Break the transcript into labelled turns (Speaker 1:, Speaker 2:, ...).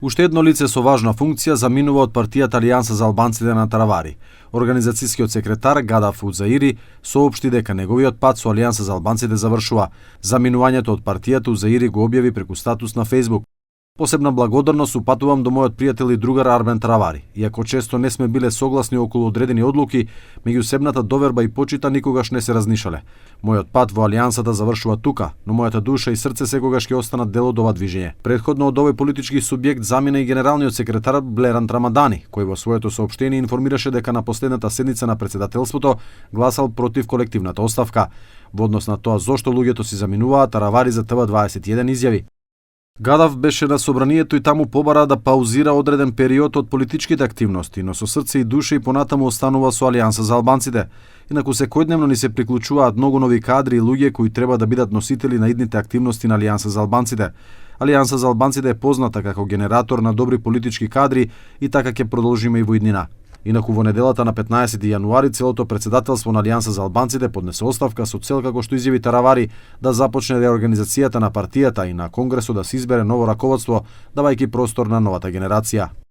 Speaker 1: Уште едно лице со важна функција заминува од партијата Алијанса за албанците на Таравари. Организацијскиот секретар Гадав Узаири соопшти дека неговиот пат со Алијанса за албанците завршува. Заминувањето од партијата Узаири го објави преку статус на Facebook. Посебна благодарност упатувам до мојот пријател и другар Арбен Таравари. Иако често не сме биле согласни околу одредени одлуки, меѓусебната доверба и почита никогаш не се разнишале. Мојот пат во Алијансата завршува тука, но мојата душа и срце секогаш ќе останат дел од ова движење. Претходно од овој политички субјект замина и генералниот секретар Блерант Рамадани, кој во своето соопштение информираше дека на последната седница на председателството гласал против колективната оставка. Во однос на тоа зошто луѓето си заминуваат, Таравари за ТВ21 изјави: Гадав беше на собранието и таму побара да паузира одреден период од политичките активности, но со срце и душа и понатаму останува со Алијанса за албанците. Инаку секојдневно ни се приклучуваат многу нови кадри и луѓе кои треба да бидат носители на идните активности на Алијанса за албанците. Алијанса за албанците е позната како генератор на добри политички кадри и така ќе продолжиме и во иднина. Инаку во неделата на 15 јануари целото председателство на Алијанса за албанците поднесе оставка со цел, како што изјави Таравари, да започне реорганизацијата на партијата и на Конгресот да се избере ново раководство, давајќи простор на новата генерација.